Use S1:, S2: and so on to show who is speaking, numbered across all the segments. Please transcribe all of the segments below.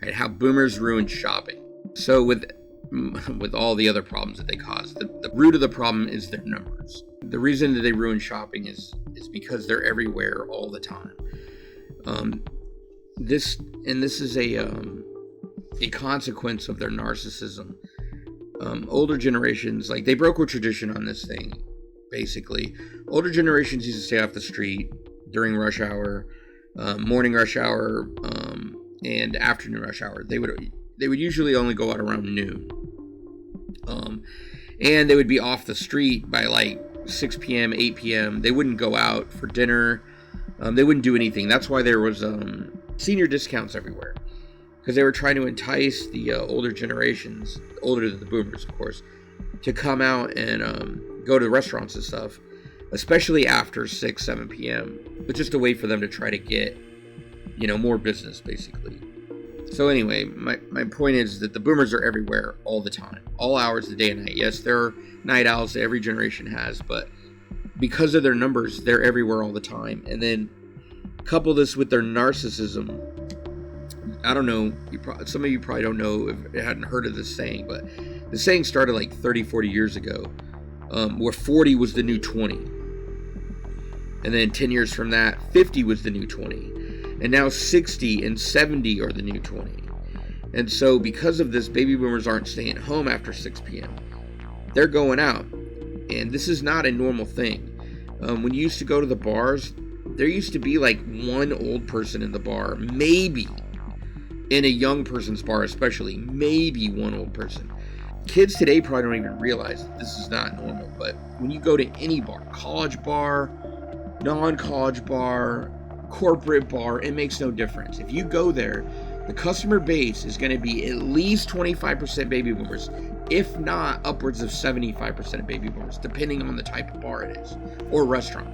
S1: right? How boomers ruined shopping. So with all the other problems that they cause, the root of the problem is their numbers. The reason that they ruin shopping is because they're everywhere all the time. This is a consequence of their narcissism. Older generations, like, they broke with tradition on this thing. Basically, older generations used to stay off the street during rush hour, morning rush hour, and afternoon rush hour. They would usually only go out around noon, and they would be off the street by like 6 p.m., 8 p.m. They wouldn't go out for dinner. They wouldn't do anything. That's why there was senior discounts everywhere, because they were trying to entice the older generations, older than the boomers, of course, to come out and go to restaurants and stuff, especially after 6, 7 p.m., but just a way for them to try to get, more business, basically. So anyway, my point is that the boomers are everywhere all the time, all hours of the day and night. Yes, there are night owls that every generation has, but because of their numbers, they're everywhere all the time. And then couple this with their narcissism. I don't know, some of you probably don't know if you hadn't heard of this saying, but the saying started like 30, 40 years ago, where 40 was the new 20. And then 10 years from that, 50 was the new 20. And now 60 and 70 are the new 20. And so because of this, baby boomers aren't staying home after 6 p.m. They're going out. And this is not a normal thing. When you used to go to the bars, there used to be like one old person in the bar, maybe. In a young person's bar especially, maybe one old person. Kids today probably don't even realize that this is not normal. But when you go to any bar, college bar, non-college bar, corporate bar, it makes no difference. If you go there, the customer base is going to be at least 25% baby boomers, if not upwards of 75% of baby boomers, depending on the type of bar it is or restaurant.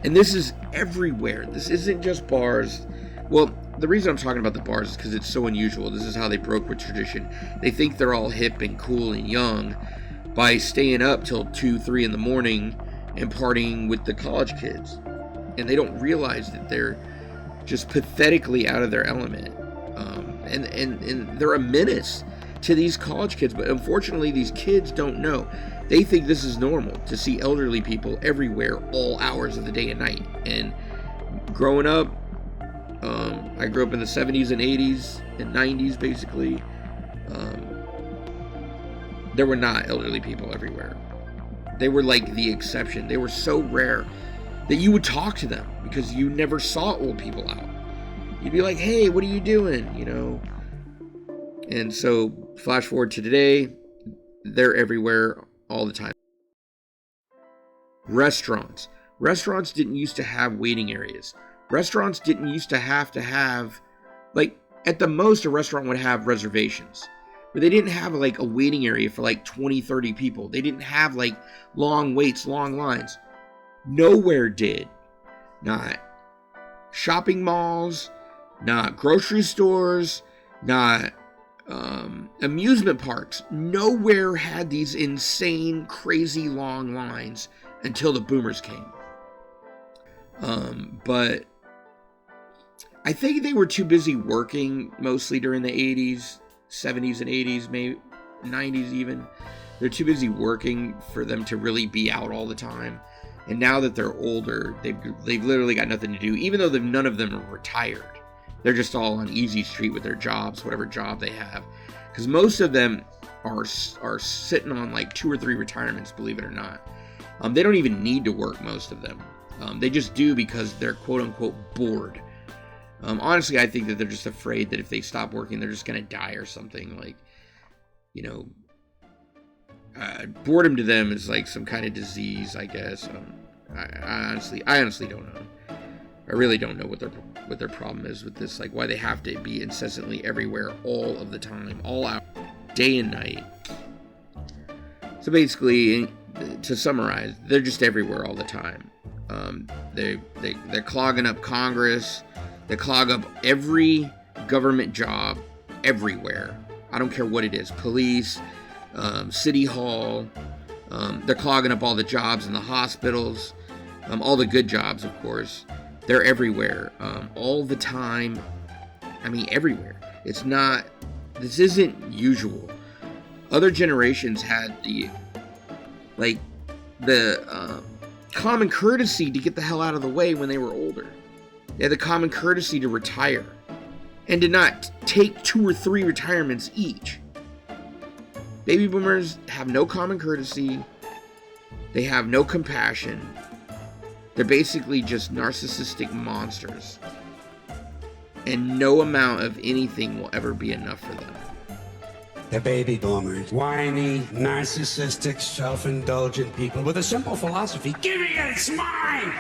S1: And this is everywhere. This isn't just bars. Well, the reason I'm talking about the bars is because it's so unusual. This is how they broke with tradition. They think they're all hip and cool and young by staying up till 2, 3 in the morning and partying with the college kids. And they don't realize that they're just pathetically out of their element. And they're a menace to these college kids. But unfortunately, these kids don't know. They think this is normal to see elderly people everywhere, all hours of the day and night. And growing up, I grew up in the 70s and 80s and 90s, basically. There were not elderly people everywhere. They were like the exception. They were so rare that you would talk to them because you never saw old people out. You'd be like, hey, what are you doing? And so flash forward to today, they're everywhere all the time. Restaurants didn't used to have waiting areas. Restaurants didn't used to have, like, at the most a restaurant would have reservations, but they didn't have like a waiting area for like 20, 30 people. They didn't have like long waits, long lines. Nowhere did. Not shopping malls, not grocery stores, not amusement parks. Nowhere had these insane, crazy long lines until the boomers came. But I think they were too busy working mostly during the 80s, 70s and 80s, maybe 90s even. They're too busy working for them to really be out all the time. And now that they're older, they've literally got nothing to do, even though none of them are retired. They're just all on easy street with their jobs, whatever job they have. Because most of them are sitting on like 2 or 3 retirements, believe it or not. They don't even need to work, most of them. They just do because they're quote-unquote bored. Honestly, I think that they're just afraid that if they stop working, they're just going to die or something. Like, boredom to them is like some kind of disease, I guess. I honestly don't know. I really don't know what their problem is with this. Like, why they have to be incessantly everywhere all of the time, all out, day and night. So basically, to summarize, they're just everywhere all the time. They're clogging up Congress. They clog up every government job everywhere. I don't care what it is. Police, City Hall. They're clogging up all the jobs in the hospitals. All the good jobs, of course. They're everywhere. All the time. I mean, everywhere. This isn't usual. Other generations had the common courtesy to get the hell out of the way when they were older. They had the common courtesy to retire and to not take 2 or 3 retirements each. Baby boomers have no common courtesy. They have no compassion. They're basically just narcissistic monsters. And no amount of anything will ever be enough for them.
S2: The baby boomers, whiny, narcissistic, self-indulgent people with a simple philosophy. Give me it, it's mine!